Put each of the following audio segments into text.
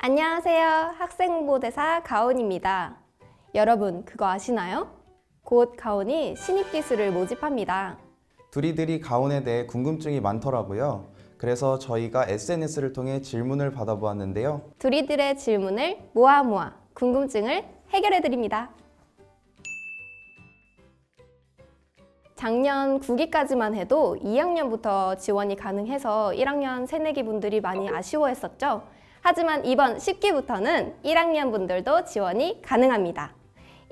안녕하세요. 학생홍보대사 가온입니다. 여러분, 그거 아시나요? 곧 가온이 신입기수를 모집합니다. 두리들이 가온에 대해 궁금증이 많더라고요. 그래서 저희가 SNS를 통해 질문을 받아보았는데요. 두리들의 질문을 모아 궁금증을 해결해드립니다. 작년 9기까지만 해도 2학년부터 지원이 가능해서 1학년 새내기 분들이 많이 아쉬워했었죠. 하지만 이번 10기부터는 1학년 분들도 지원이 가능합니다.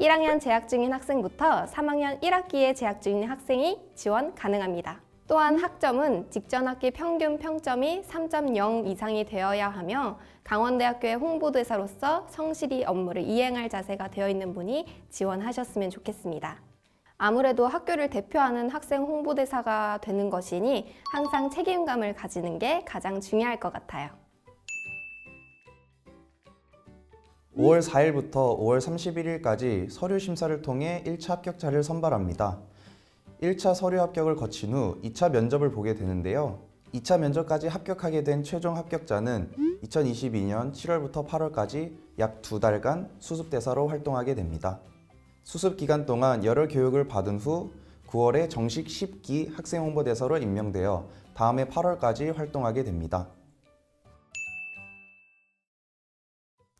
1학년 재학 중인 학생부터 3학년 1학기에 재학 중인 학생이 지원 가능합니다. 또한 학점은 직전 학기 평균 평점이 3.0 이상이 되어야 하며 강원대학교의 홍보대사로서 성실히 업무를 이행할 자세가 되어 있는 분이 지원하셨으면 좋겠습니다. 아무래도 학교를 대표하는 학생 홍보대사가 되는 것이니 항상 책임감을 가지는 게 가장 중요할 것 같아요. 5월 4일부터 5월 31일까지 서류 심사를 통해 1차 합격자를 선발합니다. 1차 서류 합격을 거친 후 2차 면접을 보게 되는데요. 2차 면접까지 합격하게 된 최종 합격자는 2022년 7월부터 8월까지 약 2달간 수습대사로 활동하게 됩니다. 수습 기간 동안 여러 교육을 받은 후 9월에 정식 10기 학생 홍보대사로 임명되어 다음해 8월까지 활동하게 됩니다.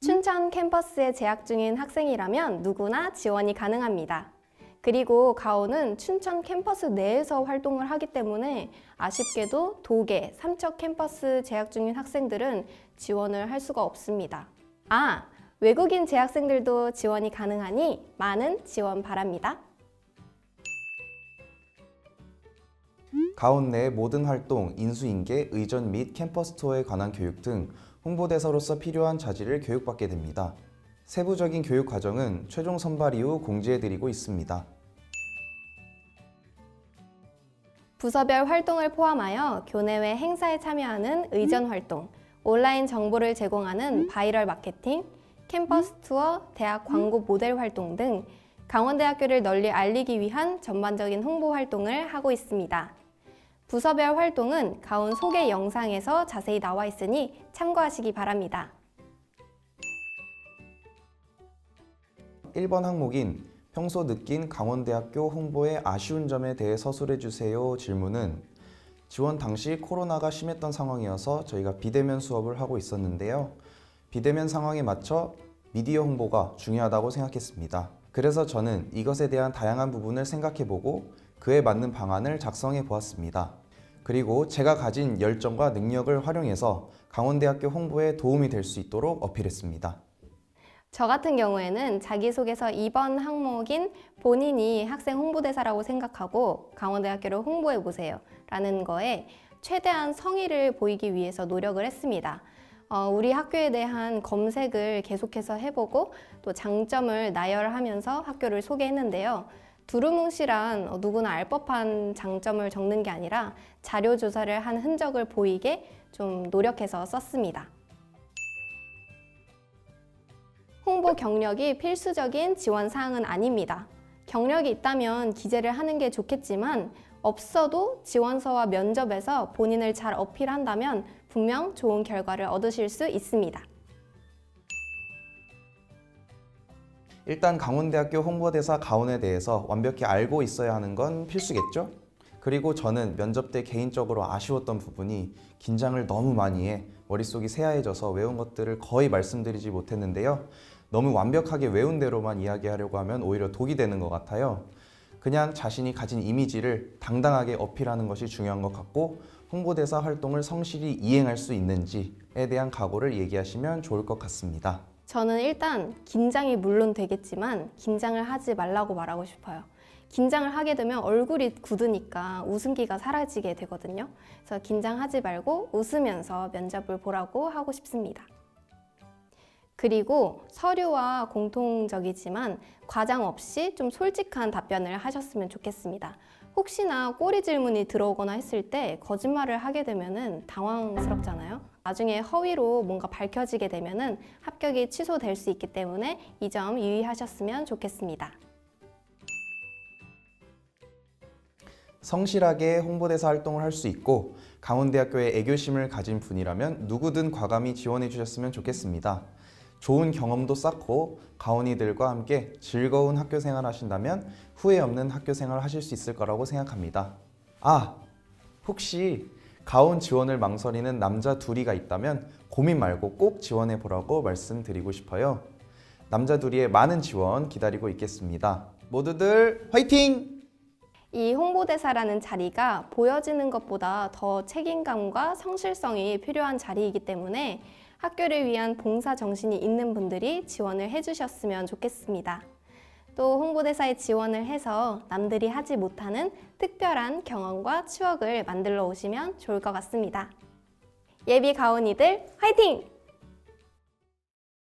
춘천 캠퍼스에 재학 중인 학생이라면 누구나 지원이 가능합니다. 그리고 가온은 춘천 캠퍼스 내에서 활동을 하기 때문에 아쉽게도 도계, 삼척 캠퍼스 재학 중인 학생들은 지원을 할 수가 없습니다. 외국인 재학생들도 지원이 가능하니 많은 지원 바랍니다. 가온 내 모든 활동, 인수인계, 의전 및 캠퍼스 투어에 관한 교육 등 홍보대사로서 필요한 자질을 교육받게 됩니다. 세부적인 교육 과정은 최종 선발 이후 공지해드리고 있습니다. 부서별 활동을 포함하여 교내외 행사에 참여하는 의전 활동, 온라인 정보를 제공하는 바이럴 마케팅, 캠퍼스 투어, 대학 광고 모델 활동 등 강원대학교를 널리 알리기 위한 전반적인 홍보 활동을 하고 있습니다. 부서별 활동은 가온 소개 영상에서 자세히 나와 있으니 참고하시기 바랍니다. 1번 항목인 평소 느낀 강원대학교 홍보의 아쉬운 점에 대해 서술해주세요 질문은 지원 당시 코로나가 심했던 상황이어서 저희가 비대면 수업을 하고 있었는데요. 비대면 상황에 맞춰 미디어 홍보가 중요하다고 생각했습니다. 그래서 저는 이것에 대한 다양한 부분을 생각해보고 그에 맞는 방안을 작성해 보았습니다. 그리고 제가 가진 열정과 능력을 활용해서 강원대학교 홍보에 도움이 될 수 있도록 어필했습니다. 저 같은 경우에는 자기소개서 2번 항목인 본인이 학생 홍보대사라고 생각하고 강원대학교를 홍보해보세요 라는 거에 최대한 성의를 보이기 위해서 노력을 했습니다. 우리 학교에 대한 검색을 계속해서 해보고 또 장점을 나열하면서 학교를 소개했는데요. 두루뭉실한 누구나 알 법한 장점을 적는 게 아니라 자료 조사를 한 흔적을 보이게 좀 노력해서 썼습니다. 홍보 경력이 필수적인 지원 사항은 아닙니다. 경력이 있다면 기재를 하는 게 좋겠지만 없어도 지원서와 면접에서 본인을 잘 어필한다면 분명 좋은 결과를 얻으실 수 있습니다. 일단 강원대학교 홍보대사 가온에 대해서 완벽히 알고 있어야 하는 건 필수겠죠? 그리고 저는 면접 때 개인적으로 아쉬웠던 부분이 긴장을 너무 많이 해 머릿속이 새하얘져서 외운 것들을 거의 말씀드리지 못했는데요. 너무 완벽하게 외운 대로만 이야기하려고 하면 오히려 독이 되는 것 같아요. 그냥 자신이 가진 이미지를 당당하게 어필하는 것이 중요한 것 같고 홍보대사 활동을 성실히 이행할 수 있는지에 대한 각오를 얘기하시면 좋을 것 같습니다. 저는 일단 긴장이 물론 되겠지만 긴장을 하지 말라고 말하고 싶어요. 긴장을 하게 되면 얼굴이 굳으니까 웃음기가 사라지게 되거든요. 그래서 긴장하지 말고 웃으면서 면접을 보라고 하고 싶습니다. 그리고 서류와 공통적이지만 과장 없이 좀 솔직한 답변을 하셨으면 좋겠습니다. 혹시나 꼬리 질문이 들어오거나 했을 때 거짓말을 하게 되면 당황스럽잖아요. 나중에 허위로 뭔가 밝혀지게 되면 합격이 취소될 수 있기 때문에 이 점 유의하셨으면 좋겠습니다. 성실하게 홍보대사 활동을 할 수 있고 강원대학교에 애교심을 가진 분이라면 누구든 과감히 지원해 주셨으면 좋겠습니다. 좋은 경험도 쌓고 가온이들과 함께 즐거운 학교 생활 하신다면 후회 없는 학교 생활 하실 수 있을 거라고 생각합니다. 혹시 가온 지원을 망설이는 남자 둘이가 있다면 고민 말고 꼭 지원해 보라고 말씀드리고 싶어요. 남자 둘이의 많은 지원 기다리고 있겠습니다. 모두들 화이팅! 이 홍보대사라는 자리가 보여지는 것보다 더 책임감과 성실성이 필요한 자리이기 때문에 학교를 위한 봉사 정신이 있는 분들이 지원을 해주셨으면 좋겠습니다. 또 홍보대사에 지원을 해서 남들이 하지 못하는 특별한 경험과 추억을 만들러 오시면 좋을 것 같습니다. 예비 가온이들 화이팅!